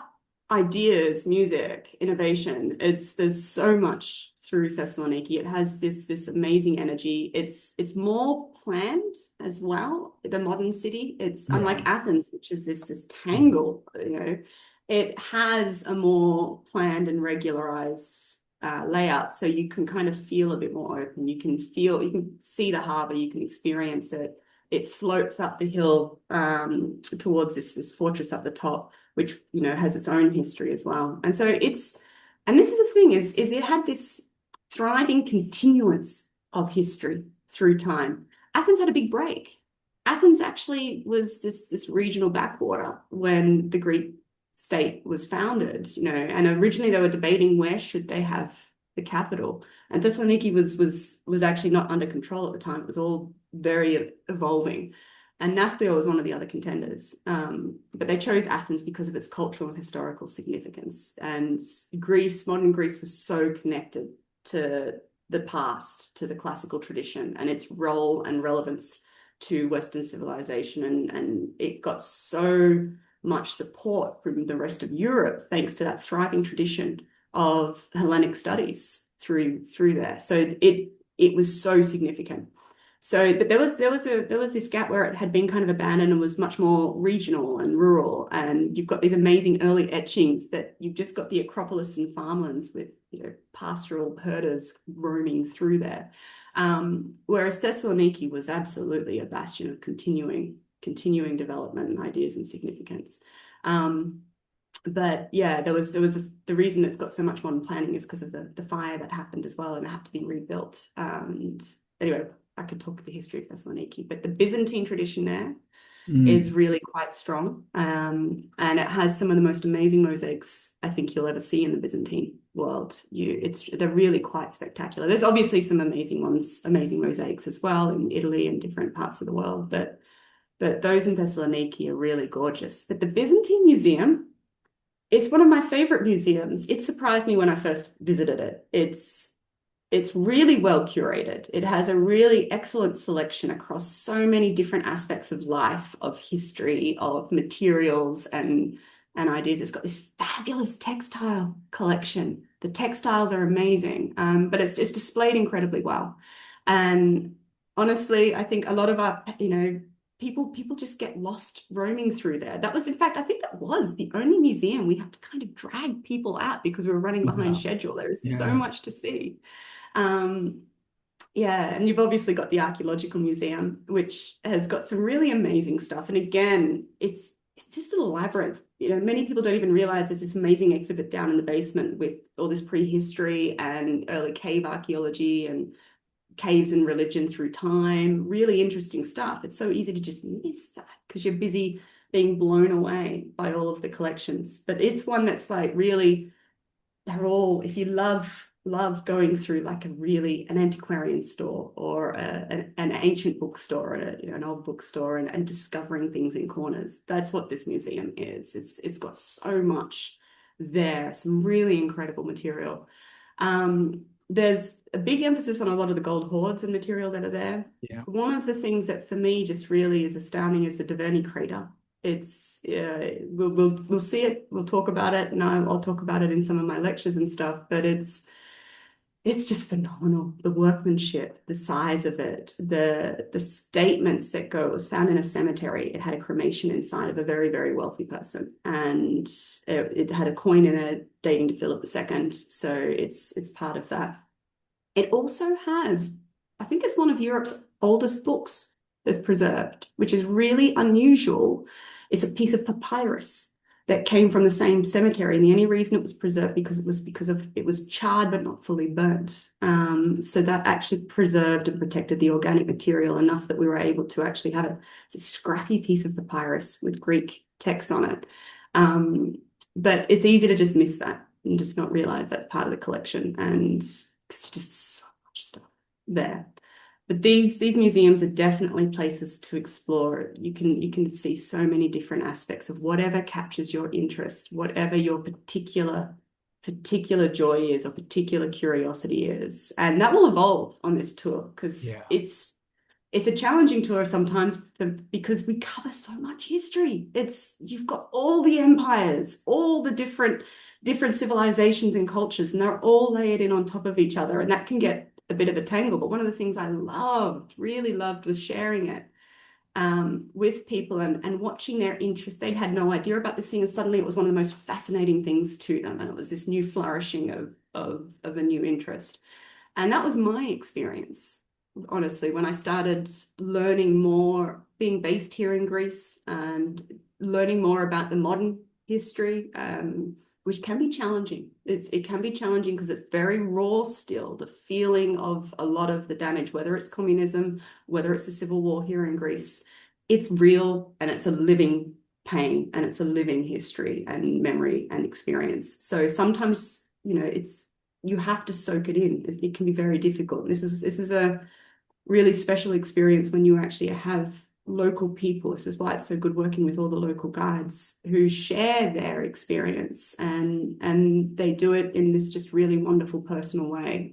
ideas, music, innovation, there's so much through Thessaloniki. It has this amazing energy. It's more planned as well, the modern city. It's unlike Athens, which is this tangle, you know. It has a more planned and regularized layout, so you can kind of feel a bit more open. You can see the harbor, you can experience it. It slopes up the hill towards this fortress up the top, which, you know, has its own history as well. And so and this is the thing, is it had this thriving continuance of history through time. Athens had a big break. Athens actually was this regional backwater when the Greek state was founded, you know, and originally they were debating where should they have the capital. And Thessaloniki was actually not under control at the time. It was all very evolving. And Nafplio was one of the other contenders. But they chose Athens because of its cultural and historical significance. And modern Greece was so connected to the past, to the classical tradition, and its role and relevance to Western civilization, and it got so much support from the rest of Europe thanks to that thriving tradition of Hellenic studies through there. So it was so significant. So, but there was this gap where it had been kind of abandoned and was much more regional and rural. And you've got these amazing early etchings that you've just got the Acropolis and farmlands with, you know, pastoral herders roaming through there. Whereas Thessaloniki was absolutely a bastion of continuing development and ideas and significance. But yeah, the reason it's got so much modern planning is because of the fire that happened as well, and it had to be rebuilt. And anyway, I could talk the history of Thessaloniki, but the Byzantine tradition there is really quite strong. And it has some of the most amazing mosaics I think you'll ever see in the Byzantine world. They're really quite spectacular. There's obviously some amazing mosaics as well in Italy and different parts of the world, but those in Thessaloniki are really gorgeous. But the Byzantine Museum, it's one of my favorite museums. It surprised me when I first visited it. It's really well curated. It has a really excellent selection across so many different aspects of life, of history, of materials and ideas. It's got this fabulous textile collection. The textiles are amazing, but it's displayed incredibly well. And honestly, I think a lot of our, you know, people just get lost roaming through there. That was, in fact, I think that was the only museum we had to kind of drag people out because we were running behind schedule. There is so much to see. Yeah, and you've obviously got the Archaeological Museum, which has got some really amazing stuff. And again, it's this little labyrinth. You know, many people don't even realize there's this amazing exhibit down in the basement with all this prehistory and early cave archaeology and caves and religion through time. Really interesting stuff. It's so easy to just miss that because you're busy being blown away by all of the collections. But it's one that's like really, they're all, if you love going through like an antiquarian store or an ancient bookstore or an old bookstore and discovering things in corners, that's what this museum is. It's got so much there, some really incredible material. There's a big emphasis on a lot of the gold hoards and material that are there. Yeah. One of the things that for me just really is astounding is the Diverni crater. It's we'll see it, we'll talk about it, and I'll talk about it in some of my lectures and stuff, but it's just phenomenal. The workmanship, the size of it, the statements that go. It was found in a cemetery. It had a cremation inside of a very, very wealthy person, and it had a coin in it dating to Philip II. So it's part of that. It also has, I think it's one of Europe's oldest books that's preserved, which is really unusual. It's a piece of papyrus that came from the same cemetery, and the only reason it was preserved because it was charred but not fully burnt. So that actually preserved and protected the organic material enough that we were able to actually have it. It's a scrappy piece of papyrus with Greek text on it. But it's easy to just miss that and just not realize that's part of the collection, and it's just so much stuff there. But these museums are definitely places to explore. You can see so many different aspects of whatever captures your interest, whatever your particular joy is or particular curiosity is. And that will evolve on this tour because it's a challenging tour sometimes because we cover so much history. You've got all the empires, all the different civilizations and cultures, and they're all layered in on top of each other, and that can get a bit of a tangle. But one of the things I really loved was sharing it with people and watching their interest. They'd had no idea about this thing, and suddenly it was one of the most fascinating things to them, and it was this new flourishing of a new interest. And that was my experience, honestly, when I started learning more, being based here in Greece and learning more about the modern history, which can be challenging. It can be challenging because it's very raw still, the feeling of a lot of the damage, whether it's communism, whether it's the civil war here in Greece. It's real, and it's a living pain, and it's a living history and memory and experience. So sometimes, you have to soak it in. It can be very difficult. This is a really special experience when you actually have local people. This is why it's so good working with all the local guides who share their experience, and they do it in this just really wonderful personal way.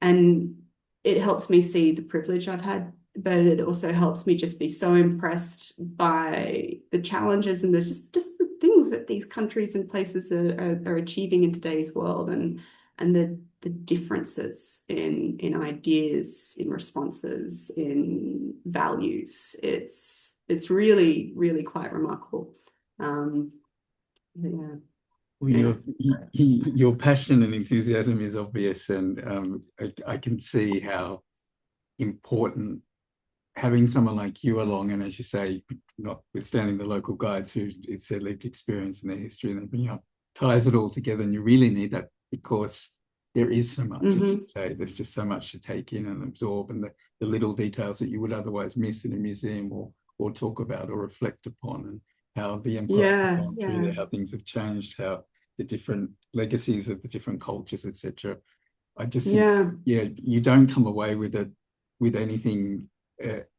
And it helps me see the privilege I've had but it also helps me just be so impressed by the challenges and just the things that these countries and places are achieving in today's world, and the differences in ideas, in responses, in values. It's really, really quite remarkable. Yeah. Well, Yeah. your passion and enthusiasm is obvious, and I can see how important having someone like you along, and as you say, notwithstanding the local guides who it's their lived experience and their history, and they bring up ties it all together, and you really need that because there is so much, as you say, there's just so much to take in and absorb, and the little details that you would otherwise miss in a museum or talk about or reflect upon, and how the empire has gone through there, how things have changed, how the different legacies of the different cultures, etc. I just think, you don't come away with anything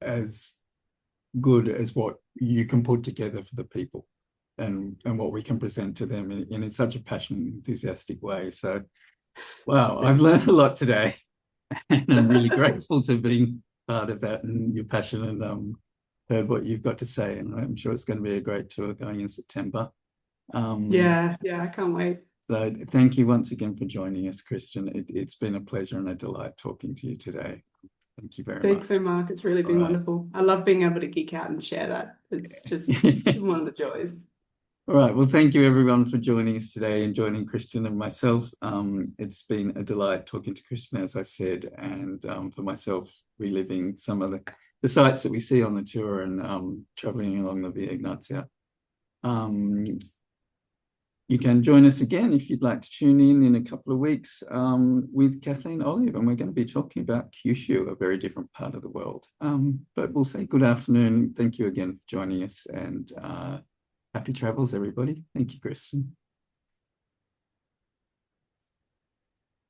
as good as what you can put together for the people and what we can present to them in such a passionate, enthusiastic way. So, wow, I've learned a lot today, and I'm really grateful to be part of that and your passion, and heard what you've got to say. And I'm sure it's going to be a great tour going in September. Yeah, I can't wait. So thank you once again for joining us, Kristen. It's been a pleasure and a delight talking to you today. Thank you very much. Thanks so Mark. It's really been wonderful. I love being able to geek out and share that. It's just one of the joys. All right. Well, thank you everyone for joining us today and joining Kristen and myself. It's been a delight talking to Kristen, as I said, and for myself, reliving some of the sites that we see on the tour and traveling along the Via Egnatia. You can join us again if you'd like to tune in a couple of weeks with Kathleen Olive, and we're going to be talking about Kyushu, a very different part of the world. But we'll say good afternoon. Thank you again for joining us, and happy travels, everybody. Thank you, Kristen.